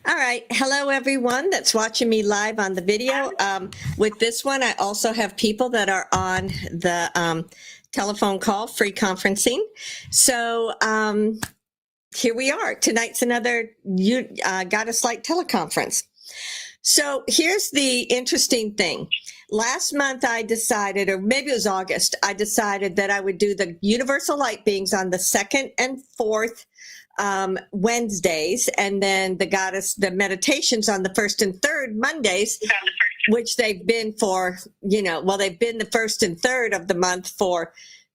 All right. Hello, everyone that's watching me live on the video. With this one, I also have people that are on the telephone call, free conferencing. So here we are. Tonight's another Goddess Light teleconference. So here's the interesting thing. Last month I decided, or maybe it was August, I decided that I would do the Universal Light Beings on the 2nd and 4th Wednesdays, and then the meditations on the 1st and 3rd Mondays, which they've been for, they've been the 1st and 3rd of the month for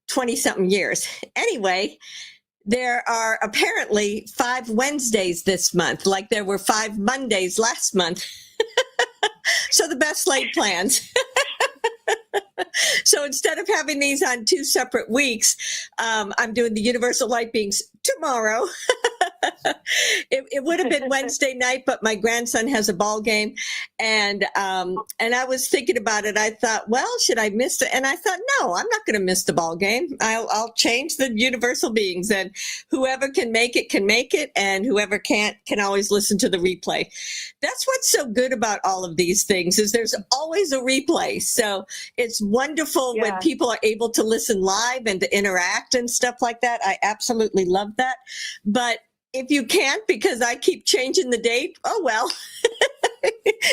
20 something years. Anyway, there are apparently 5 Wednesdays this month, like there were 5 Mondays last month. So the best laid plans. So instead of having these on 2 separate weeks, I'm doing the Universal Light Beings tomorrow. It would have been Wednesday night, but my grandson has a ball game, and I was thinking about it. I thought, well, should I miss it? And I thought, no, I'm not going to miss the ball game. I'll change the Universal Beings, and whoever can make it, and whoever can't can always listen to the replay. That's what's so good about all of these things, is there's always a replay. So it's wonderful when people are able to listen live and to interact and stuff like that. I absolutely love that. But if you can't, because I keep changing the date, oh well.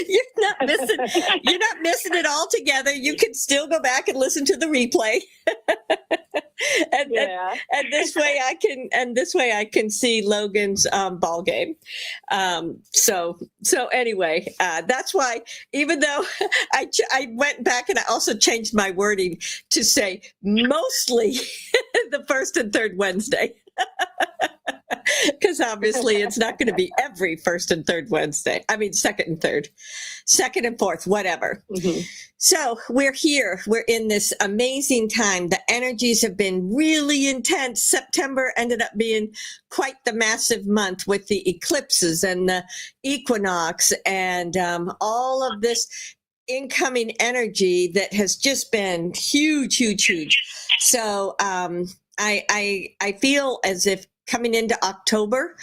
You're not missing it altogether. You can still go back and listen to the replay. and this way I can see Logan's ball game. So anyway, that's why, even though I went back and I also changed my wording to say mostly the 1st and 3rd Wednesday. Because obviously it's not going to be every 1st and 3rd Wednesday. I mean, 2nd and 3rd, 2nd and 4th, whatever. Mm-hmm. So we're here. We're in this amazing time. The energies have been really intense. September ended up being quite the massive month with the eclipses and the equinox and all of this incoming energy that has just been huge, huge, huge. So I feel as if coming into October,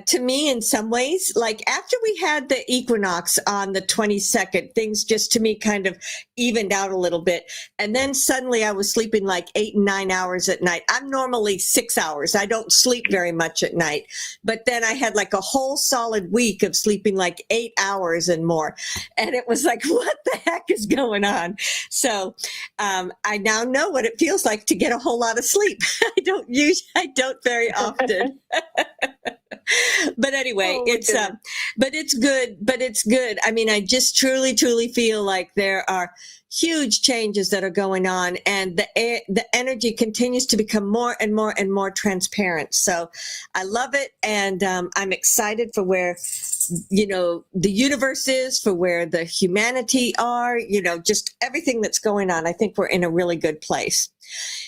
to me, in some ways, like after we had the equinox on the 22nd, things just to me kind of evened out a little bit. And then suddenly I was sleeping like 8 and 9 hours at night. I'm normally 6 hours. I don't sleep very much at night. But then I had like a whole solid week of sleeping like 8 hours and more. And it was like, what the heck is going on? So I now know what it feels like to get a whole lot of sleep. I don't very often. But anyway, it's good. I mean, I just truly feel like there are huge changes that are going on, and the energy continues to become more and more and more transparent. So I love it, and I'm excited for where the universe is, for where the humanity are, just everything that's going on. I think we're in a really good place.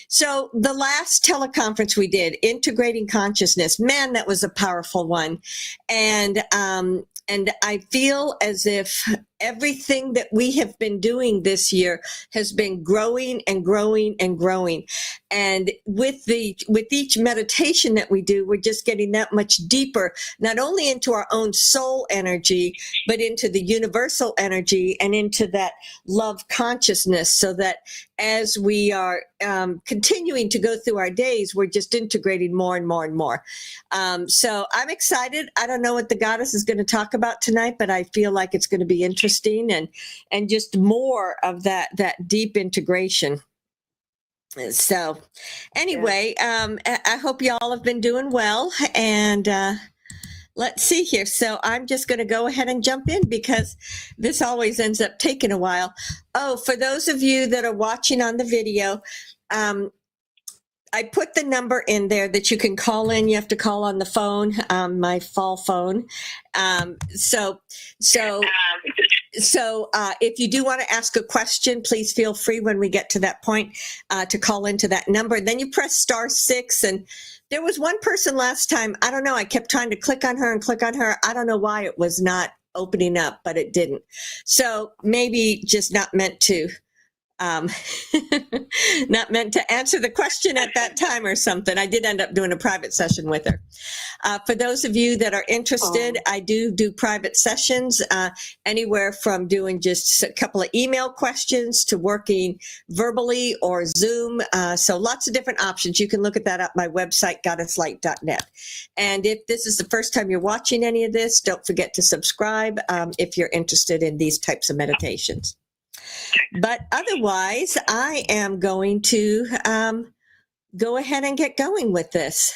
So the last teleconference we did, Integrating Consciousness, man, that was a powerful one. And I feel as if everything that we have been doing this year has been growing and growing and growing. And with each meditation that we do, we're just getting that much deeper, not only into our own soul energy, but into the universal energy and into that love consciousness, so that as we are continuing to go through our days, we're just integrating more and more and more. So I'm excited. I don't know what the goddess is going to talk about tonight, but I feel like it's going to be interesting and just more of that deep integration. So anyway, I hope you all have been doing well, and let's see here. So I'm just going to go ahead and jump in, because this always ends up taking a while. Oh, for those of you that are watching on the video, I put the number in there that you can call in. You have to call on the phone, my fall phone. So if you do want to ask a question, please feel free when we get to that point to call into that number. Then you press *6. And there was one person last time, I don't know, I kept trying to click on her. I don't know why it was not opening up, but it didn't. So maybe just not meant to Um, not meant to answer the question at that time or something. I did end up doing a private session with her. For those of you that are interested, I do private sessions, anywhere from doing just a couple of email questions to working verbally or Zoom. So lots of different options. You can look at that at my website, goddesslight.net. And if this is the first time you're watching any of this, don't forget to subscribe if you're interested in these types of meditations. But otherwise, I am going to go ahead and get going with this.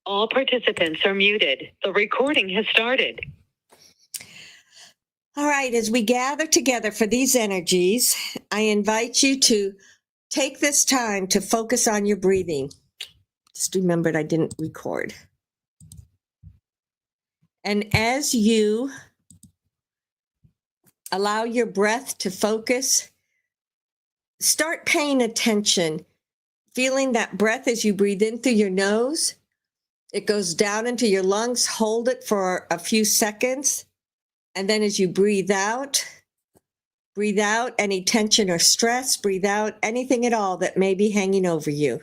All participants are muted. The recording has started. All right, as we gather together for these energies, I invite you to take this time to focus on your breathing. Just remembered I didn't record. And as you allow your breath to focus, start paying attention, feeling that breath as you breathe in through your nose. It goes down into your lungs. Hold it for a few seconds. And then as you breathe out any tension or stress. Breathe out anything at all that may be hanging over you.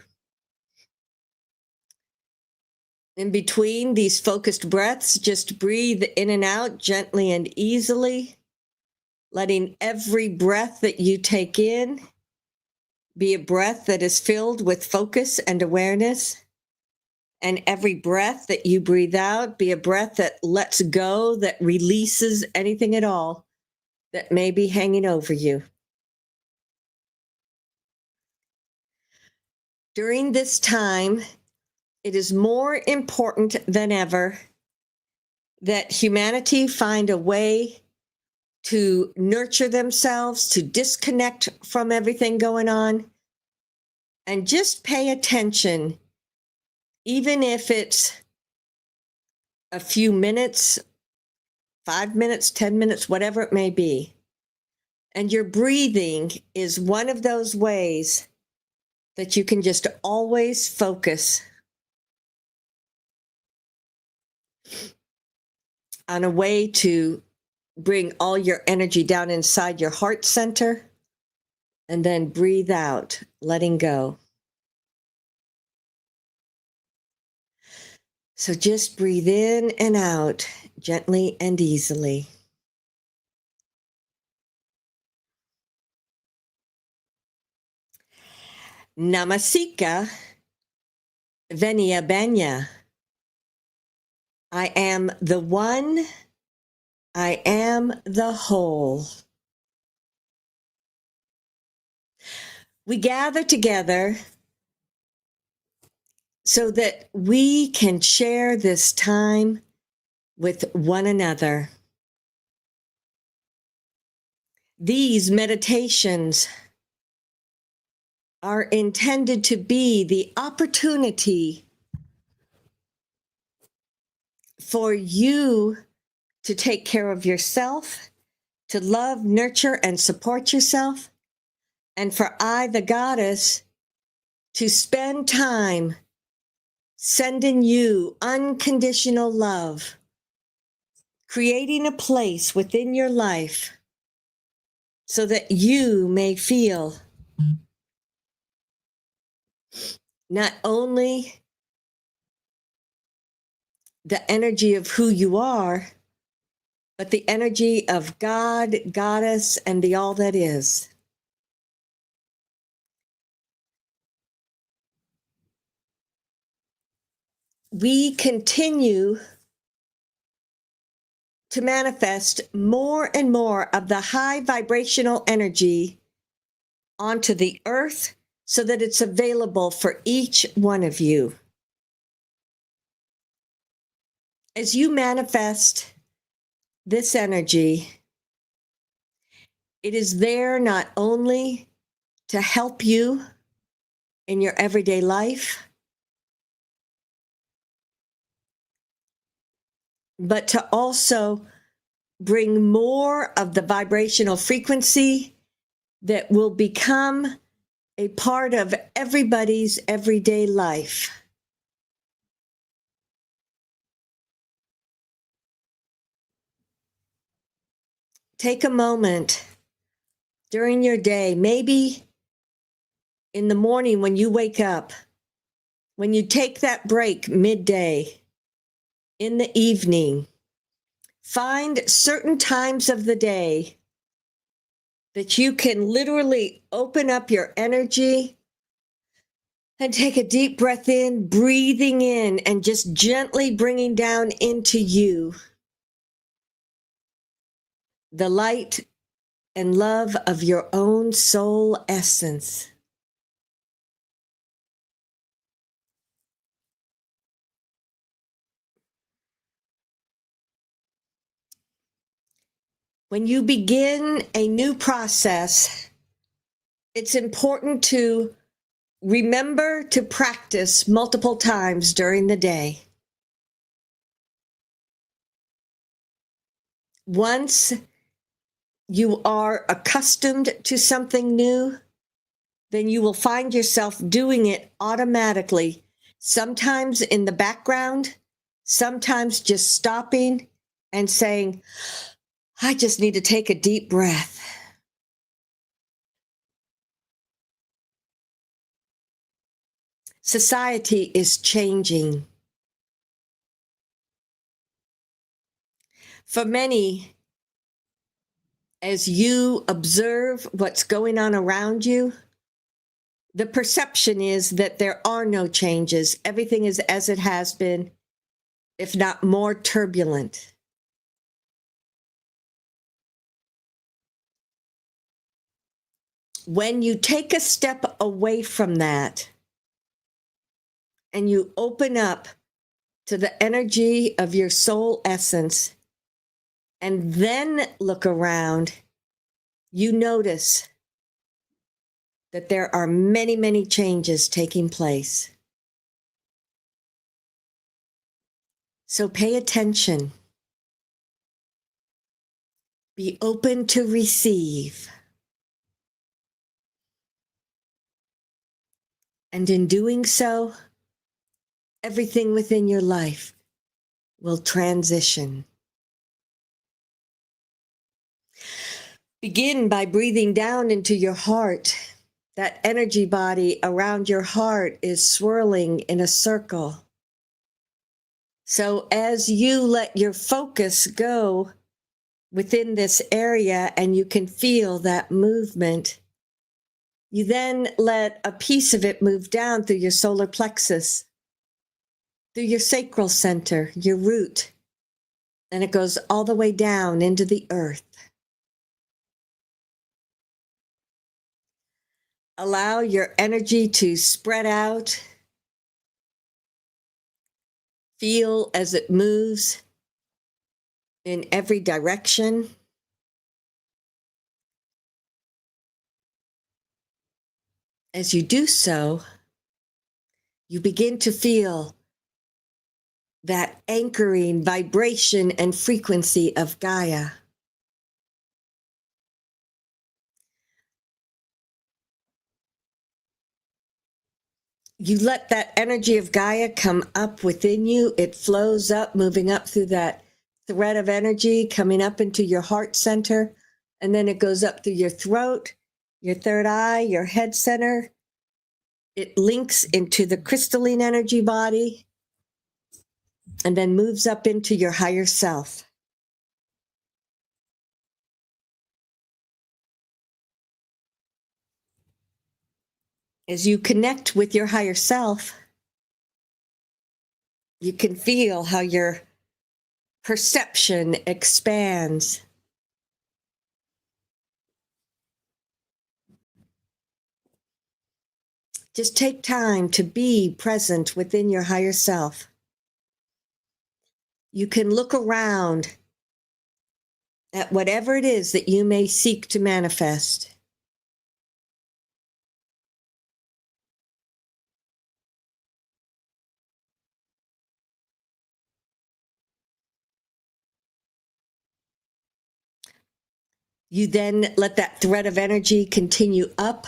In between these focused breaths, just breathe in and out gently and easily, letting every breath that you take in be a breath that is filled with focus and awareness. And every breath that you breathe out be a breath that lets go, that releases anything at all that may be hanging over you. During this time, it is more important than ever that humanity find a way to nurture themselves, to disconnect from everything going on, and just pay attention, even if it's a few minutes, 5 minutes, 10 minutes, whatever it may be. And your breathing is one of those ways that you can just always focus on a way to bring all your energy down inside your heart center and then breathe out, letting go. So just breathe in and out gently and easily. Namasika Venia Benya. I am the one. I am the whole. We gather together so that we can share this time with one another. These meditations are intended to be the opportunity for you to take care of yourself, to love, nurture, and support yourself, and for I, the goddess, to spend time sending you unconditional love, creating a place within your life so that you may feel not only the energy of who you are, but the energy of God, Goddess, and the all that is. We continue to manifest more and more of the high vibrational energy onto the earth so that it's available for each one of you. As you manifest this energy, it is there not only to help you in your everyday life, but to also bring more of the vibrational frequency that will become a part of everybody's everyday life. Take a moment during your day, maybe in the morning when you wake up, when you take that break midday, in the evening, find certain times of the day that you can literally open up your energy and take a deep breath in, breathing in, and just gently bringing down into you the light and love of your own soul essence. When you begin a new process, it's important to remember to practice multiple times during the day. Once you are accustomed to something new, then you will find yourself doing it automatically, sometimes in the background, sometimes just stopping and saying, I just need to take a deep breath. Society is changing. For many, as you observe what's going on around you, the perception is that there are no changes. Everything is as it has been, if not more turbulent. When you take a step away from that and you open up to the energy of your soul essence and then look around, you notice that there are many, many changes taking place. So pay attention. Be open to receive. And in doing so, everything within your life will transition. Begin by breathing down into your heart. That energy body around your heart is swirling in a circle. So as you let your focus go within this area and you can feel that movement, you then let a piece of it move down through your solar plexus, through your sacral center, your root, and it goes all the way down into the earth. Allow your energy to spread out. Feel as it moves in every direction. As you do so, you begin to feel that anchoring vibration and frequency of Gaia. You let that energy of Gaia come up within you. It flows up, moving up through that thread of energy, coming up into your heart center, and then it goes up through your throat, your third eye, your head center. It links into the crystalline energy body and then moves up into your higher self. As you connect with your higher self, you can feel how your perception expands. Just take time to be present within your higher self. You can look around at whatever it is that you may seek to manifest. You then let that thread of energy continue up.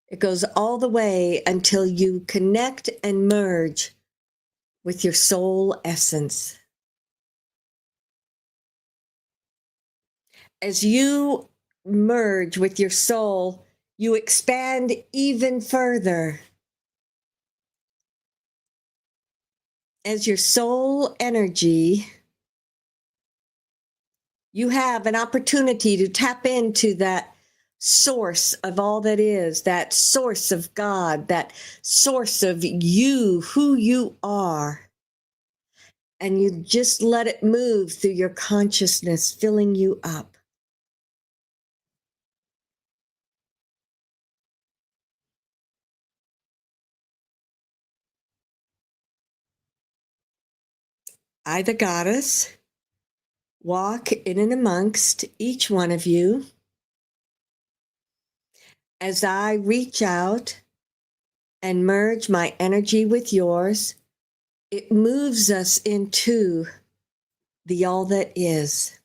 It goes all the way until you connect and merge with your soul essence. As you merge with your soul, you expand even further. As your soul energy, you have an opportunity to tap into that source of all that is, that source of God, that source of you, who you are. And you just let it move through your consciousness, filling you up. I, the goddess, walk in and amongst each one of you as I reach out and merge my energy with yours. It moves us into the all that is.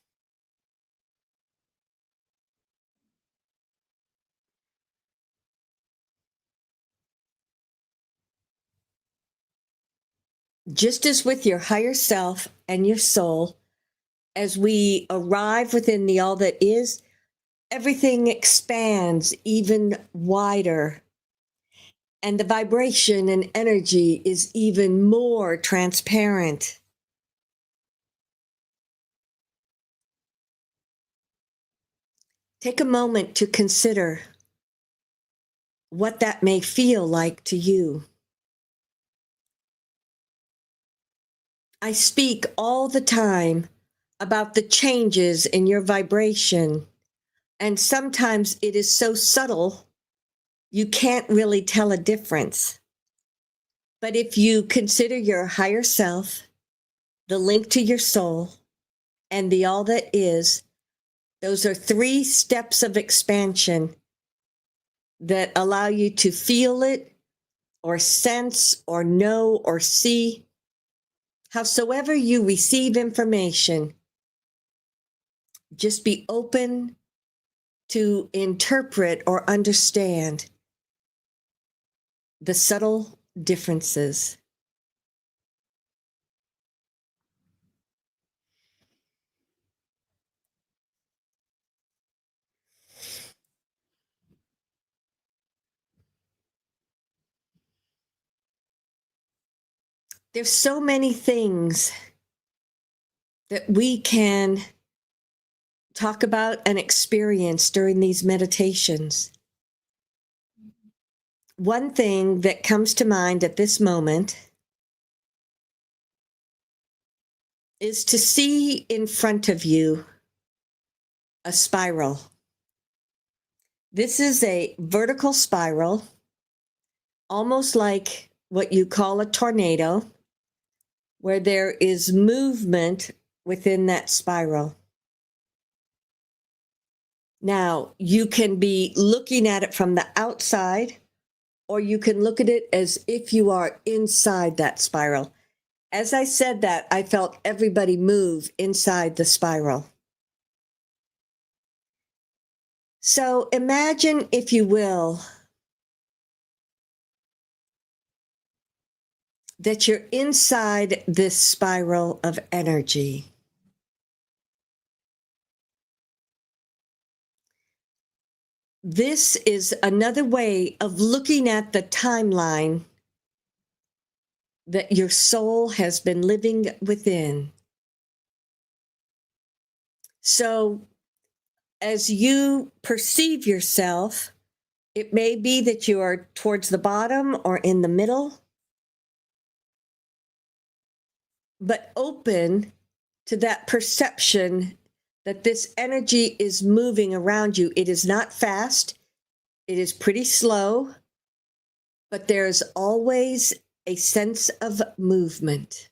Just as with your higher self and your soul, as we arrive within the all that is, everything expands even wider. And the vibration and energy is even more transparent. Take a moment to consider what that may feel like to you. I speak all the time about the changes in your vibration, and sometimes it is so subtle you can't really tell a difference. But if you consider your higher self, the link to your soul, and the all that is, those are 3 steps of expansion that allow you to feel it or sense or know or see. Howsoever you receive information, just be open to interpret or understand the subtle differences. There's so many things that we can talk about and experience during these meditations. One thing that comes to mind at this moment is to see in front of you a spiral. This is a vertical spiral, almost like what you call a tornado, where there is movement within that spiral. Now, you can be looking at it from the outside, or you can look at it as if you are inside that spiral. As I said that, I felt everybody move inside the spiral. So imagine, if you will, that you're inside this spiral of energy. This is another way of looking at the timeline that your soul has been living within. So as you perceive yourself, it may be that you are towards the bottom or in the middle, but open to that perception that this energy is moving around you. It is not fast. It is pretty slow, but there's always a sense of movement.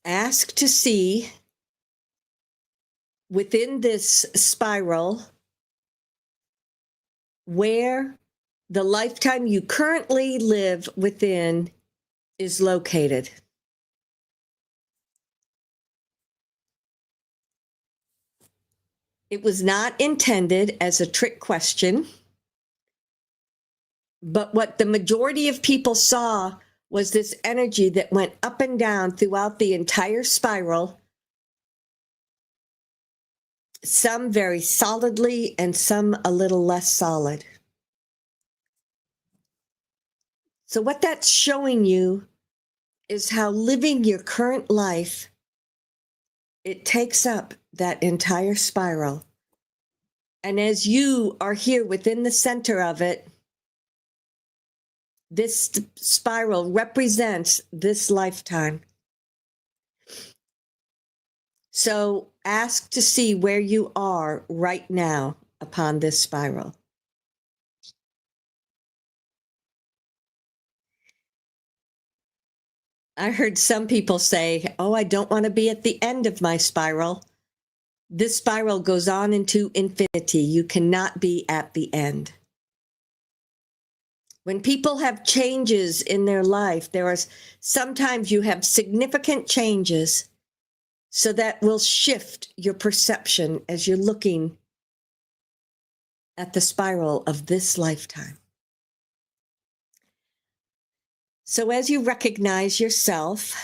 Ask to see within this spiral where the lifetime you currently live within is located. It was not intended as a trick question, but what the majority of people saw was this energy that went up and down throughout the entire spiral, some very solidly and some a little less solid. So what that's showing you is how living your current life, it takes up that entire spiral. And as you are here within the center of it, this spiral represents this lifetime. So ask to see where you are right now upon this spiral. I heard some people say, oh, I don't want to be at the end of my spiral. This spiral goes on into infinity. You cannot be at the end. When people have changes in their life, sometimes you have significant changes, so that will shift your perception as you're looking at the spiral of this lifetime. So as you recognize yourself,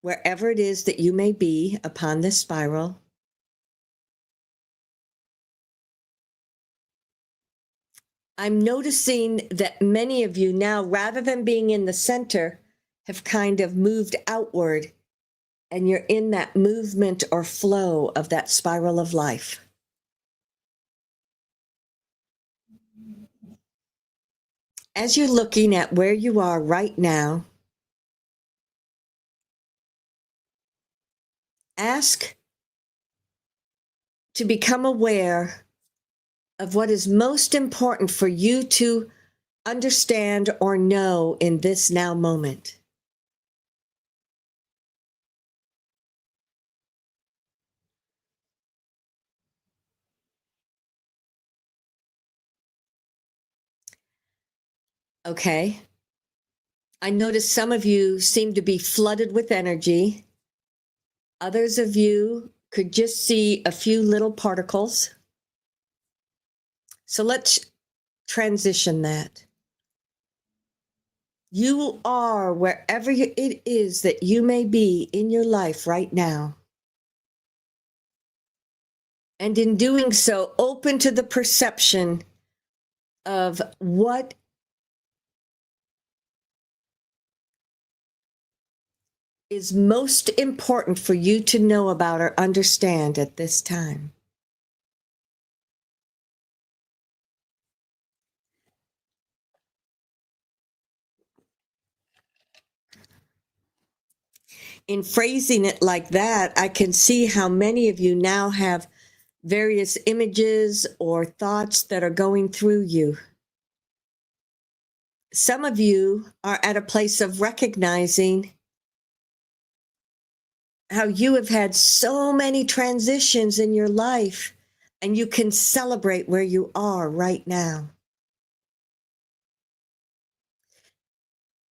wherever it is that you may be upon this spiral, I'm noticing that many of you now, rather than being in the center, have kind of moved outward, and you're in that movement or flow of that spiral of life. As you're looking at where you are right now, ask to become aware of what is most important for you to understand or know in this now moment. Okay. I notice some of you seem to be flooded with energy. Others of you could just see a few little particles. So let's transition that. You are wherever it is that you may be in your life right now. And in doing so, open to the perception of what is most important for you to know about or understand at this time. In phrasing it like that, I can see how many of you now have various images or thoughts that are going through you. Some of you are at a place of recognizing how you have had so many transitions in your life, and you can celebrate where you are right now.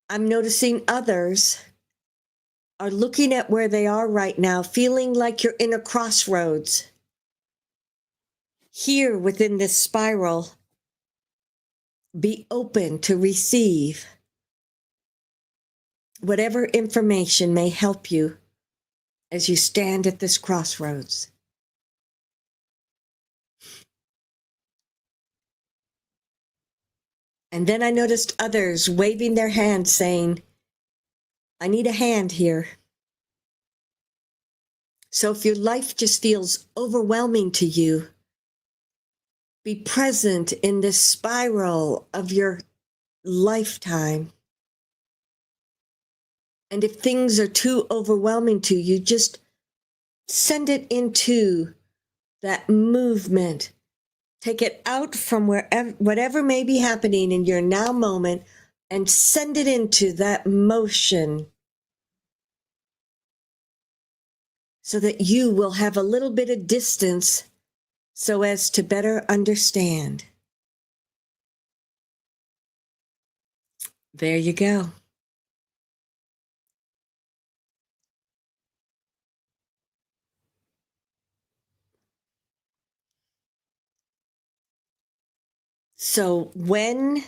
I'm noticing others are looking at where they are right now, feeling like you're in a crossroads. Here within this spiral, be open to receive whatever information may help you as you stand at this crossroads. And then I noticed others waving their hands saying, I need a hand here. So if your life just feels overwhelming to you, be present in this spiral of your lifetime. And if things are too overwhelming to you, just send it into that movement. Take it out from wherever, whatever may be happening in your now moment, and send it into that motion so that you will have a little bit of distance so as to better understand. There you go. So when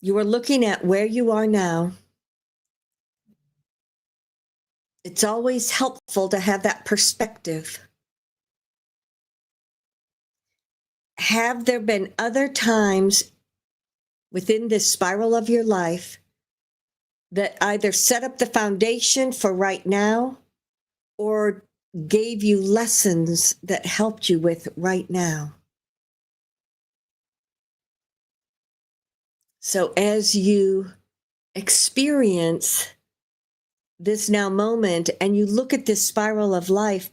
you are looking at where you are now, It's always helpful to have that perspective. Have there been other times within this spiral of your life that either set up the foundation for right now or gave you lessons that helped you with right now? So as you experience this now moment and you look at this spiral of life,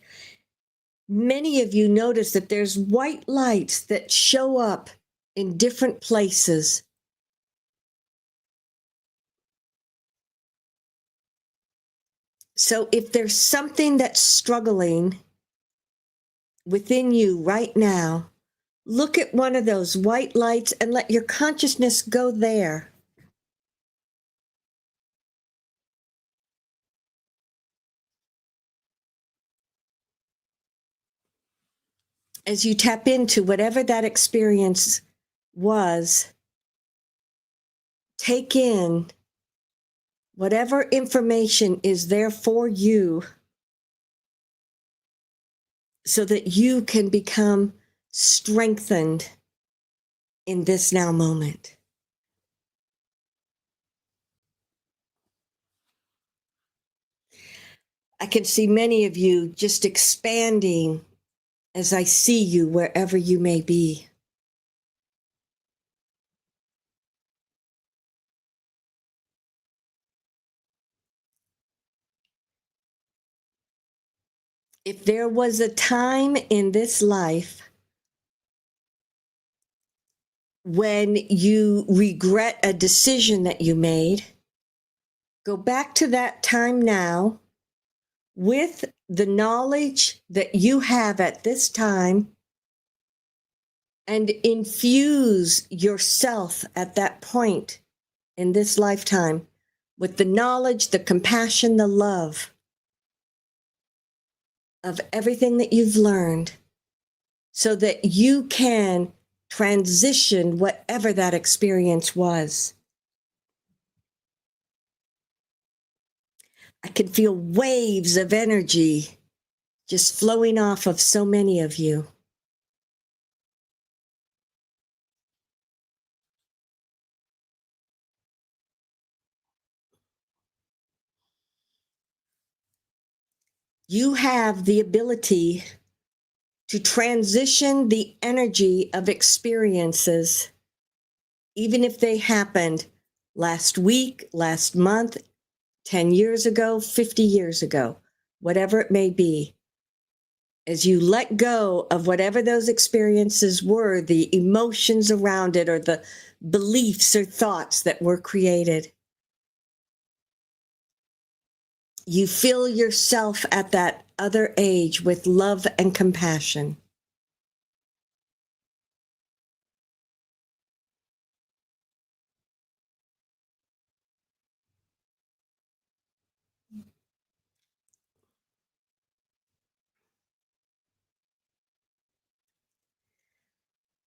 many of you notice that there's white lights that show up in different places. So if there's something that's struggling within you right now, look at one of those white lights and let your consciousness go there. As you tap into whatever that experience was, take in whatever information is there for you so that you can become strengthened in this now moment. I can see many of you just expanding as I see you wherever you may be. If there was a time in this life when you regret a decision that you made, go back to that time now with the knowledge that you have at this time and infuse yourself at that point in this lifetime with the knowledge, the compassion, the love of everything that you've learned so that you can transition whatever that experience was. I can feel waves of energy just flowing off of so many of you. You have the ability to transition the energy of experiences, even if they happened last week, last month, 10 years ago, 50 years ago, whatever it may be. As you let go of whatever those experiences were, the emotions around it, or the beliefs or thoughts that were created, you fill yourself at that other age with love and compassion.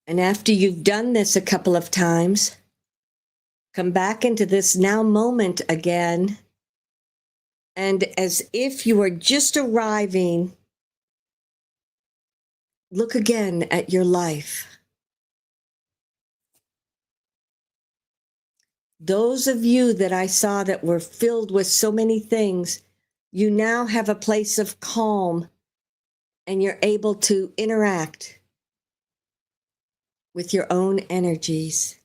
And after you've done this a couple of times, come back into this now moment again. And as if you were just arriving, look again at your life. Those of you that I saw that were filled with so many things, you now have a place of calm and you're able to interact with your own energies.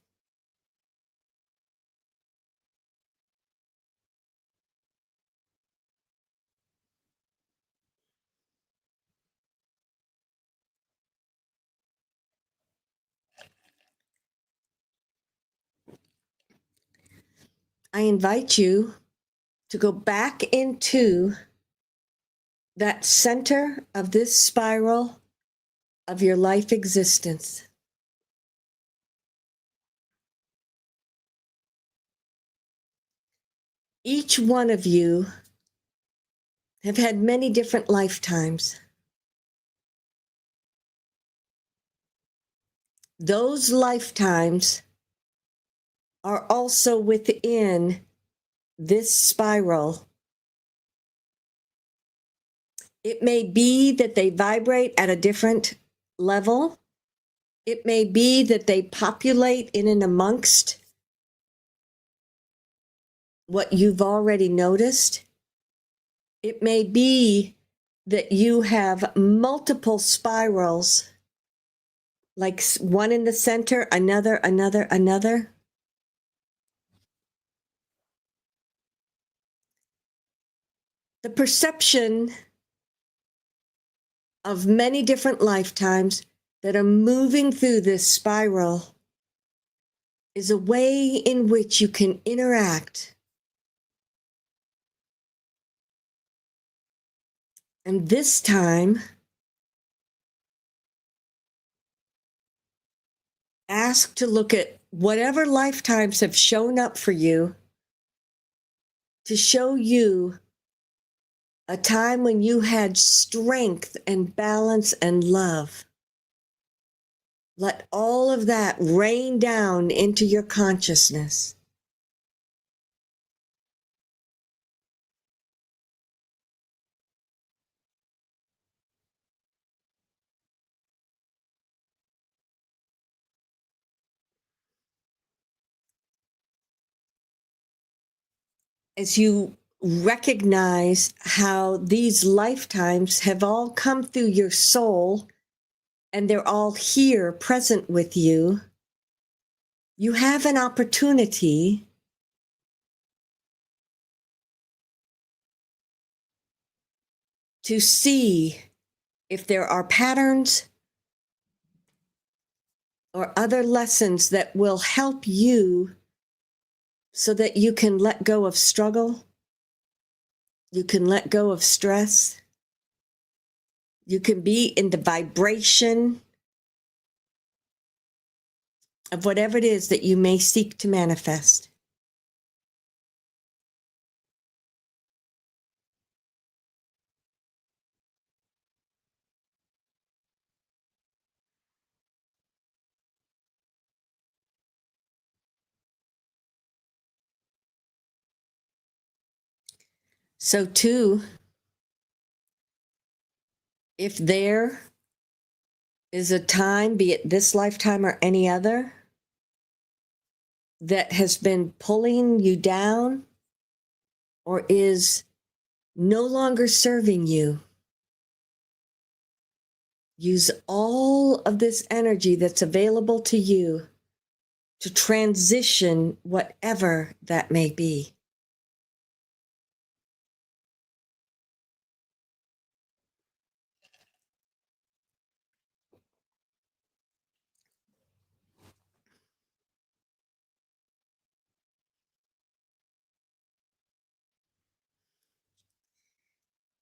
I invite you to go back into that center of this spiral of your life existence. Each one of you have had many different lifetimes. Those lifetimes are also within this spiral It may be that they vibrate at a different level. It may be that they populate in and amongst what you've already noticed. It may be that you have multiple spirals, like one in the center, another. The perception of many different lifetimes that are moving through this spiral is a way in which you can interact. And this time, ask to look at whatever lifetimes have shown up for you to show you a time when you had strength and balance and love. Let all of that rain down into your consciousness. As you recognize how these lifetimes have all come through your soul and they're all here present with you, you have an opportunity to see if there are patterns or other lessons that will help you so that you can let go of struggle, you can let go of stress, you can be in the vibration of whatever it is that you may seek to manifest. So too, if there is a time, be it this lifetime or any other, that has been pulling you down or is no longer serving you, use all of this energy that's available to you to transition whatever that may be.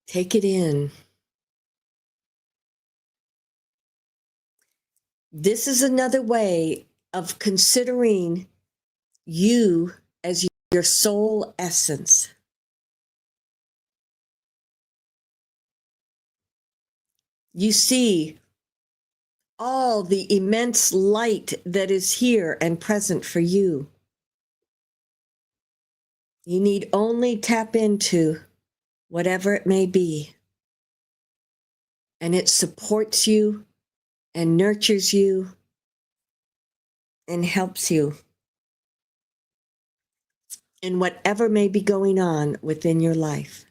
Take it in. This is another way of considering you as your soul essence. You see all the immense light that is here and present for you. You need only tap into whatever it may be, and it supports you and nurtures you and helps you in whatever may be going on within your life.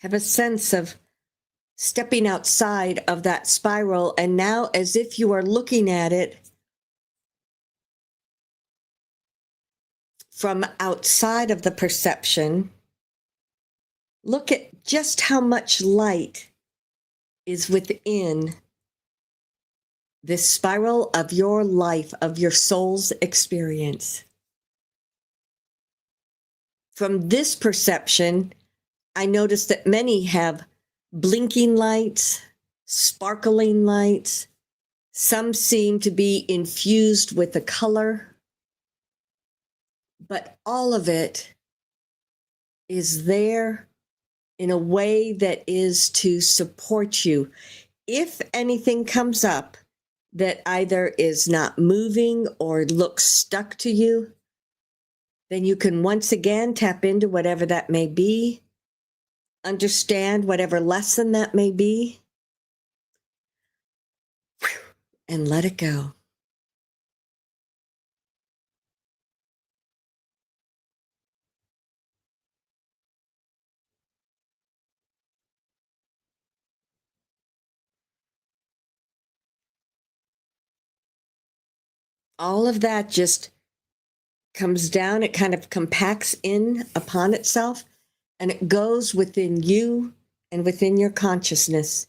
Have a sense of stepping outside of that spiral, and now, as if you are looking at it from outside of the perception, look at just how much light is within this spiral of your life, of your soul's experience. From this perception, I noticed that many have blinking lights, sparkling lights. Some seem to be infused with a color, but all of it is there in a way that is to support you. If anything comes up that either is not moving or looks stuck to you, then you can once again tap into whatever that may be, understand whatever lesson that may be, and let it go. All of that just comes down, it kind of compacts in upon itself, and it goes within you and within your consciousness.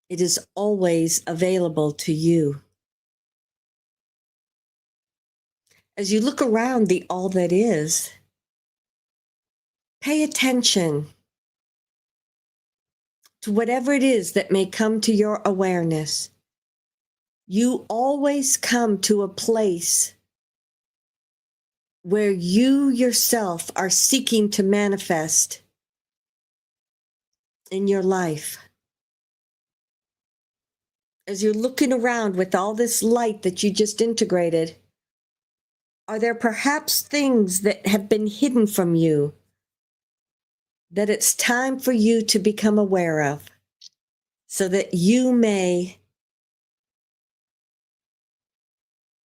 It is always available to you. As you look around the all that is, pay attention to whatever it is that may come to your awareness. You always come to a place where you yourself are seeking to manifest in your life. As you're looking around with all this light that you just integrated, are there perhaps things that have been hidden from you that it's time for you to become aware of so that you may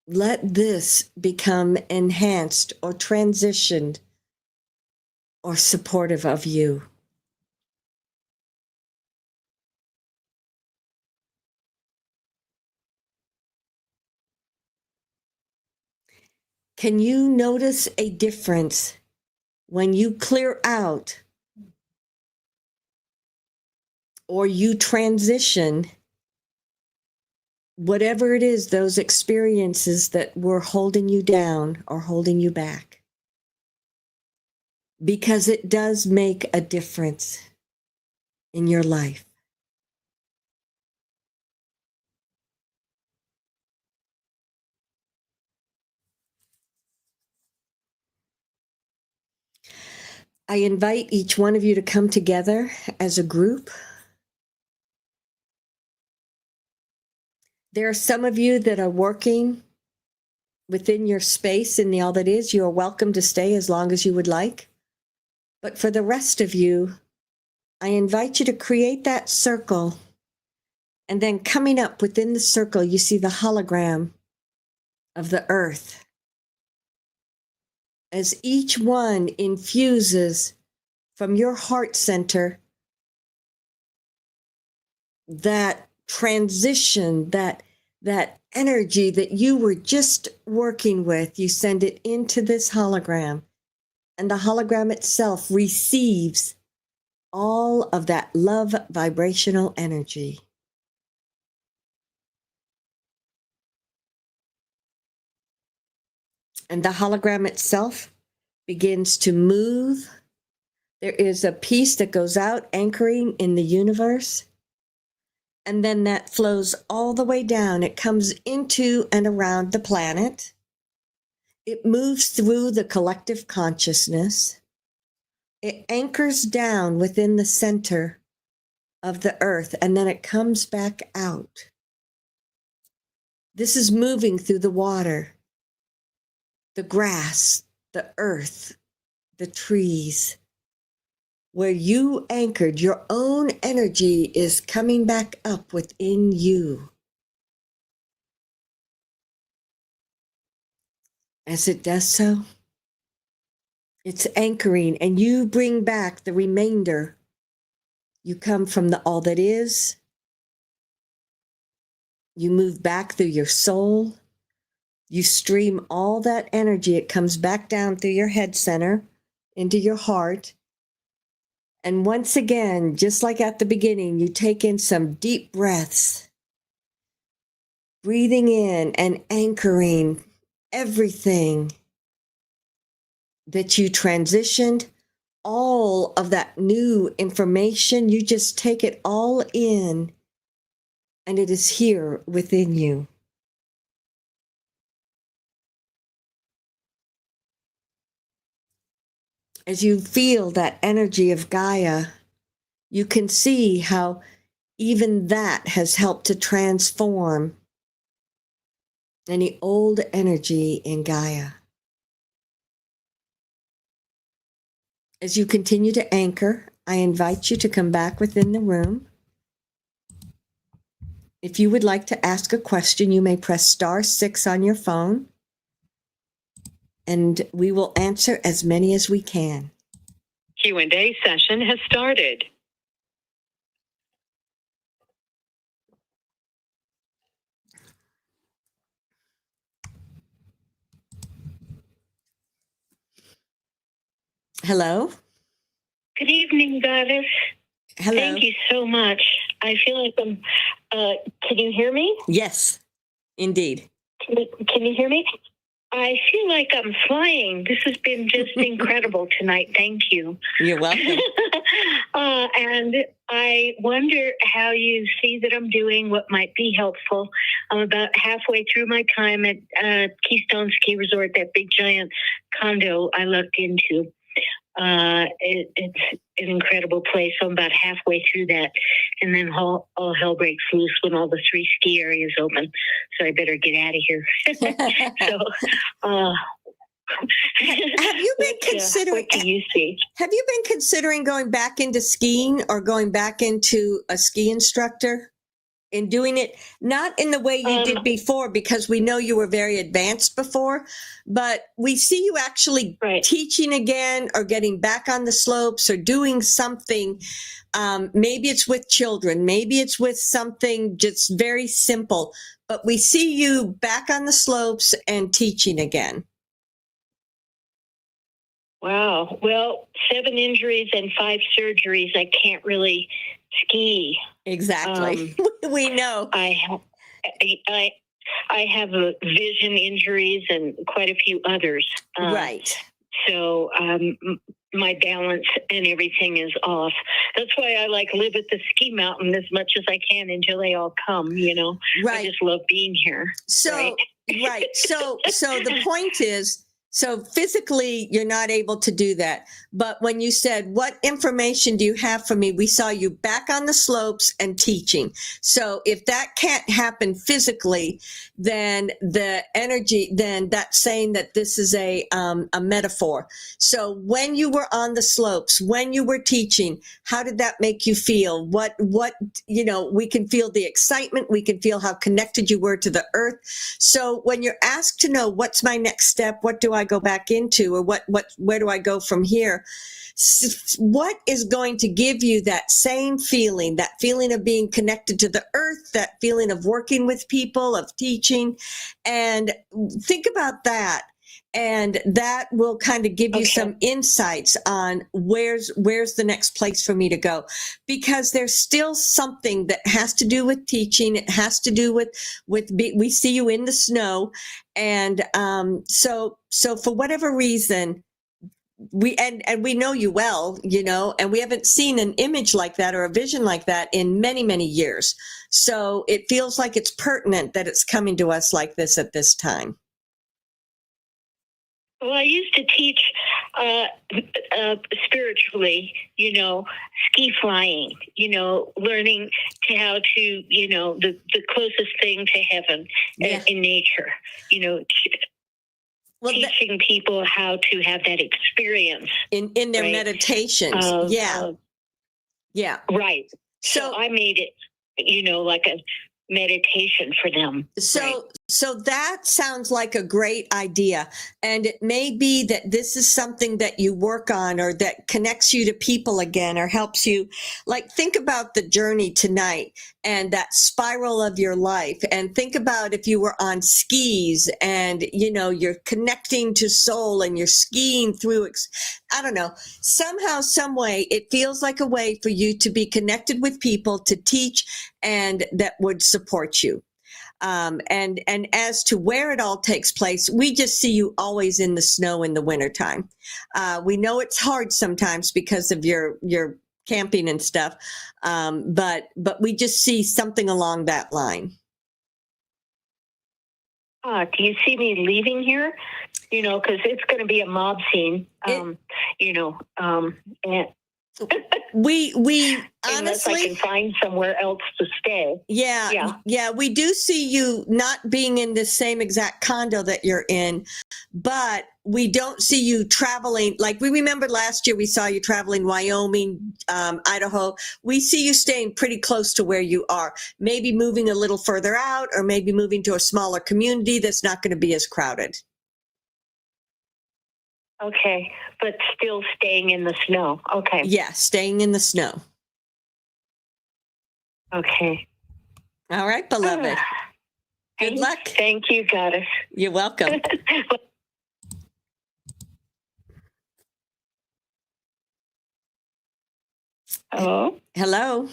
let this become enhanced or transitioned or supportive of you? Can you notice a difference when you clear out or you transition whatever it is, those experiences that were holding you down or holding you back? Because it does make a difference in your life. I invite each one of you to come together as a group. There are some of you that are working within your space in the all that is. You are welcome to stay as long as you would like. But for the rest of you, I invite you to create that circle. And then coming up within the circle, you see the hologram of the earth. As each one infuses from your heart center that transition, that energy that you were just working with, you send it into this hologram. And the hologram itself receives all of that love vibrational energy. And the hologram itself begins to move. There is a piece that goes out, anchoring in the universe. And then that flows all the way down. It comes into and around the planet. It moves through the collective consciousness. It anchors down within the center of the earth, and then it comes back out. This is moving through the water, the grass, the earth, the trees. Where you anchored, your own energy is coming back up within you. As it does so, it's anchoring, and you bring back the remainder. You come from the all that is. You move back through your soul. You stream all that energy. It comes back down through your head center into your heart. And once again, just like at the beginning, you take in some deep breaths, breathing in and anchoring everything that you transitioned, all of that new information. You just take it all in, and it is here within you. As you feel that energy of Gaia, you can see how even that has helped to transform any old energy in Gaia. As you continue to anchor, I invite you to come back within the room. If you would like to ask a question, you may press *6 on your phone, and we will answer as many as we can. Q&A session has started. Hello? Good evening, Goddess. Hello? Thank you so much. I feel like I'm, can you hear me? Yes, indeed. Can you hear me? I feel like I'm flying. This has been just incredible tonight. Thank you. You're welcome. And I wonder how you see that I'm doing, what might be helpful. I'm about halfway through my time at Keystone Ski Resort, that big giant condo I looked into. It's an incredible place. So I'm about halfway through that, and then all hell breaks loose when all the 3 ski areas open. So I better get out of here. Have you been considering? What do you see? Have you been considering going back into skiing or going back into a ski instructor? In doing it, not in the way you did before, because we know you were very advanced before, but we see you actually teaching again or getting back on the slopes or doing something. Maybe it's with children, maybe it's with something just very simple, but we see you back on the slopes and teaching again. Wow. Well, 7 injuries and 5 surgeries. I can't really ski. Exactly. We know. I have vision injuries and quite a few others. Right. So my balance and everything is off. That's why I live at the ski mountain as much as I can until they all come, you know. Right. I just love being here. So, right. So the point is, so physically, you're not able to do that. But when you said, what information do you have for me? We saw you back on the slopes and teaching. So if that can't happen physically, then the energy, then that's saying that this is a metaphor. So when you were on the slopes, when you were teaching, how did that make you feel? What, we can feel the excitement. We can feel how connected you were to the earth. So when you're asked to know, what's my next step? What do I go back into, or where do I go from here? What is going to give you that same feeling, that feeling of being connected to the earth, that feeling of working with people, of teaching? And think about that. And that will kind of give you some insights on where's the next place for me to go, because there's still something that has to do with teaching. It has to do with we see you in the snow. And so for whatever reason, we know you well, and we haven't seen an image like that or a vision like that in many, many years. So it feels like it's pertinent that it's coming to us like this at this time. Well, I used to teach spiritually, ski flying, learning to how to, the closest thing to heaven in nature, teaching people how to have that experience. In their meditations. Yeah. Right. So I made it, like a meditation for them. So that sounds like a great idea. And it may be that this is something that you work on, or that connects you to people again, or helps you. Think about the journey tonight and that spiral of your life. And think about if you were on skis and, you're connecting to soul and you're skiing through, I don't know, somehow, some way, it feels like a way for you to be connected with people, to teach, and that would support you. And as to where it all takes place, we just see you always in the snow in the wintertime. We know it's hard sometimes because of your camping and stuff. But we just see something along that line. Do you see me leaving here? because it's going to be a mob scene, and we unless I honestly, can find somewhere else to stay. yeah, we do see you not being in the same exact condo that you're in, but we don't see you traveling. Like we remember last year, we saw you traveling Wyoming, Idaho. We see you staying pretty close to where you are, maybe moving a little further out, or maybe moving to a smaller community that's not going to be as crowded. Okay, but still staying in the snow. Okay. Yeah, staying in the snow. Okay. All right, beloved. Good luck. Thank you, Goddess. You're welcome. Hello. Hello.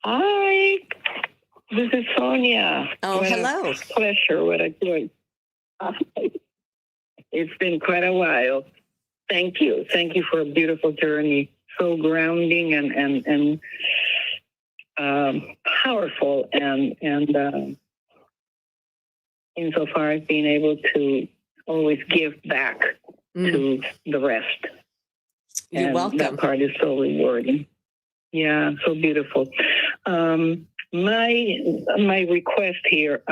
Hi. This is Sonia. Oh, what hello. A pleasure. What a joy. It's been quite a while. Thank you. Thank you for a beautiful journey. So grounding and powerful and insofar as being able to always give back to the rest. You're welcome. That part is so rewarding. Yeah, so beautiful. My request here,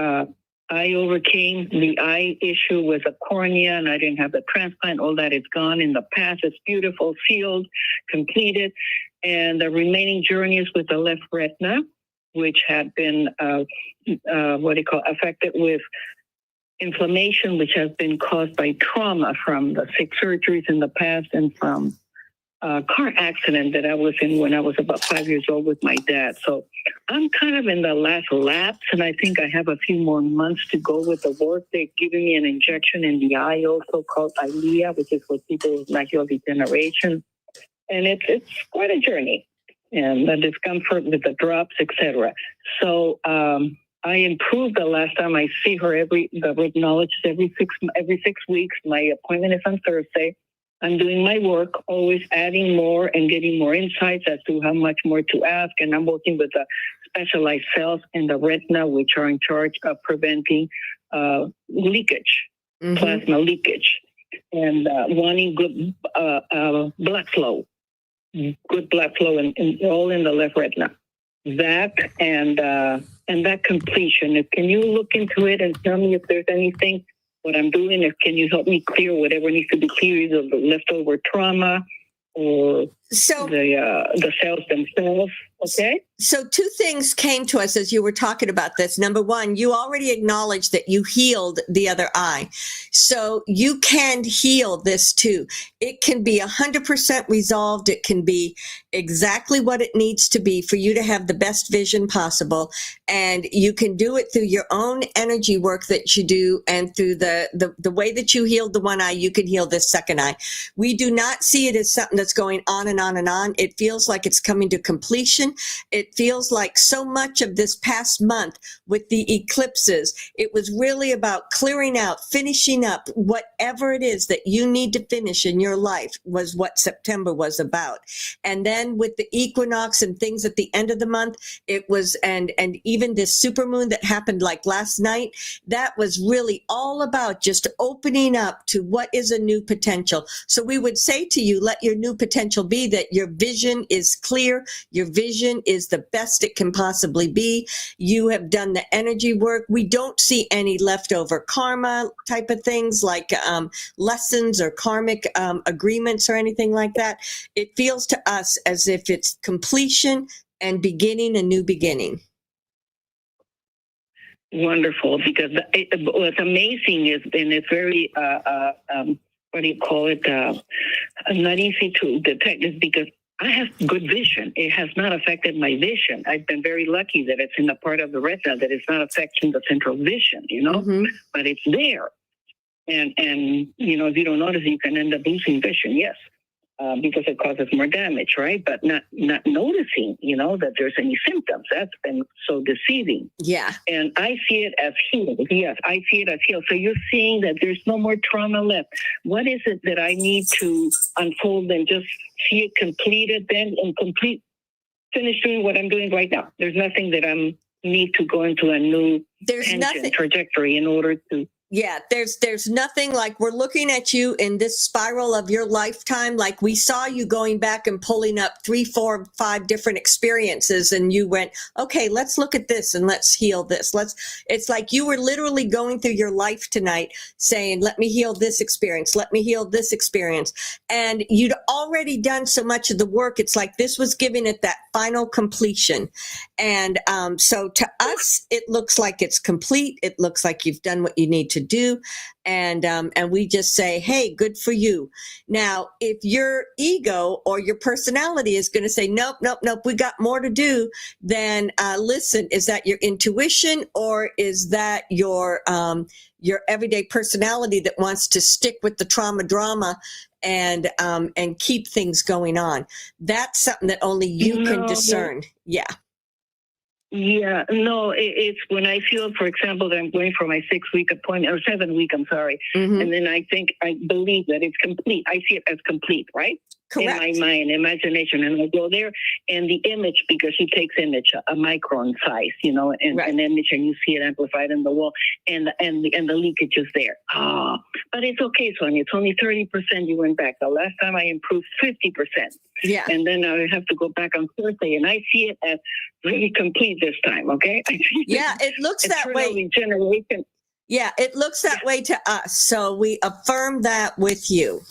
I overcame the eye issue with a cornea and I didn't have the transplant. All that is gone in the past. It's beautiful, healed, completed. And the remaining journey is with the left retina, which had been, affected with inflammation, which has been caused by trauma from the 6 surgeries in the past and from a car accident that I was in when I was about 5 years old with my dad. So I'm kind of in the last lapse, and I think I have a few more months to go with the work. They're giving me an injection in the eye also called Eylea, which is for people with macular degeneration. And it's quite a journey, and the discomfort with the drops, etc. So I improved the last time I see her the retinologist every 6 weeks. My appointment is on Thursday. I'm doing my work, always adding more and getting more insights as to how much more to ask. And I'm working with the specialized cells in the retina, which are in charge of preventing leakage, plasma leakage, and wanting good blood flow, and all in the left retina. That and that completion. Can you look into it and tell me if there's anything what I'm doing? If can you help me clear whatever needs to be cleared, either the leftover trauma or the cells themselves? Okay. So 2 things came to us as you were talking about this. Number one, you already acknowledged that you healed the other eye. So you can heal this too. It can be 100% resolved. It can be exactly what it needs to be for you to have the best vision possible. And you can do it through your own energy work that you do. And through the way that you healed the one eye, you can heal this second eye. We do not see it as something that's going on and on and on. It feels like it's coming to completion. It feels like so much of this past month with the eclipses, it was really about clearing out, finishing up whatever it is that you need to finish in your life was what September was about. And then with the equinox and things at the end of the month, it was, and even this supermoon that happened like last night, that was really all about just opening up to what is a new potential. So we would say to you, let your new potential be that your vision is clear, your vision is the best it can possibly be. You have done the energy work. We don't see any leftover karma type of things like lessons or karmic agreements or anything like that. It feels to us as if it's completion and beginning a new beginning. Wonderful, because what's amazing is, and it's very, what do you call it, not easy to detect, is because I have good vision. It has not affected my vision. I've been very lucky that it's in the part of the retina that it's not affecting the central vision, but it's there. And if you don't notice, you can end up losing vision, yes, because it causes more damage, right? But not noticing, that there's any symptoms. That's been so deceiving. Yeah. And I see it as healed. Yes, I see it as healed. So you're seeing that there's no more trauma left. What is it that I need to unfold and just see it completed then and finish doing what I'm doing right now? There's nothing that I need to go into a new trajectory in order to... Yeah, there's nothing like we're looking at you in this spiral of your lifetime. Like we saw you going back and pulling up 3, 4, 5 different experiences, and you went, okay, let's look at this and let's heal this. It's like you were literally going through your life tonight saying, let me heal this experience. Let me heal this experience. And you'd already done so much of the work. It's like this was giving it that final completion. And so to us, it looks like it's complete. It looks like you've done what you need to do. And we just say, hey, good for you. Now, if your ego or your personality is going to say, nope, nope, nope, we got more to do, then listen, is that your intuition or is that your everyday personality that wants to stick with the trauma drama and keep things going on? That's something that only you can discern. Yeah. Yeah, no, it's when I feel, for example, that I'm going for my 6-week appointment, or 7-week, I'm sorry. Mm-hmm. And then I believe that it's complete. I see it as complete, right? Correct. In my mind, imagination. And I go there and the image, because she takes image, a micron size, and Right. an image, and you see it amplified in the wall, and the leakage is there. But it's okay, Sonia. It's only 30% you went back. The last time I improved 50%. Yeah. And then I have to go back on Thursday, and I see it as really complete this time, okay? Yeah, it looks that way. Regeneration. Yeah, it looks that way to us. So we affirm that with you.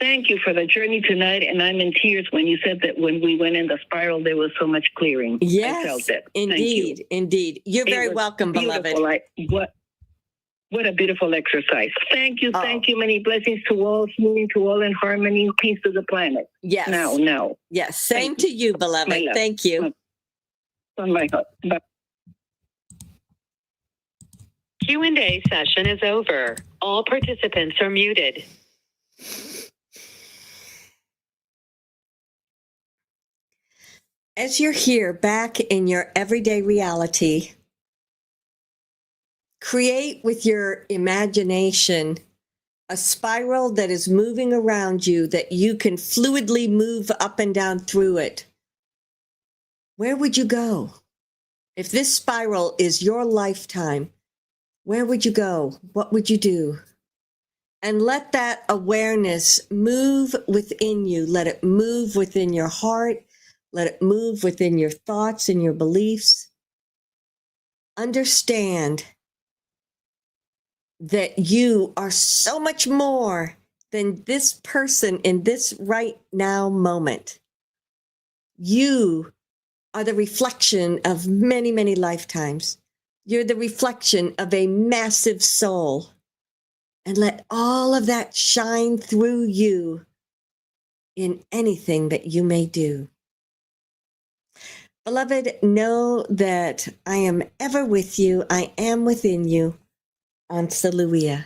Thank you for the journey tonight, and I'm in tears when you said that when we went in the spiral, there was so much clearing. Yes, I felt it. indeed, indeed. You're very welcome, beloved. What a beautiful exercise. Thank you, thank you. Many blessings to all, healing to all, and harmony, peace to the planet. Yes. Now. Yes, same to you, beloved. Thank you. On my heart. Bye. Q&A session is over. All participants are muted. As you're here back in your everyday reality, create with your imagination a spiral that is moving around you that you can fluidly move up and down through it. Where would you go? If this spiral is your lifetime, where would you go? What would you do? And let that awareness move within you. Let it move within your heart. Let it move within your thoughts and your beliefs. Understand that you are so much more than this person in this right now moment. You are the reflection of many, many lifetimes. You're the reflection of a massive soul. And let all of that shine through you in anything that you may do. Beloved, know that I am ever with you. I am within you. Ansaluia.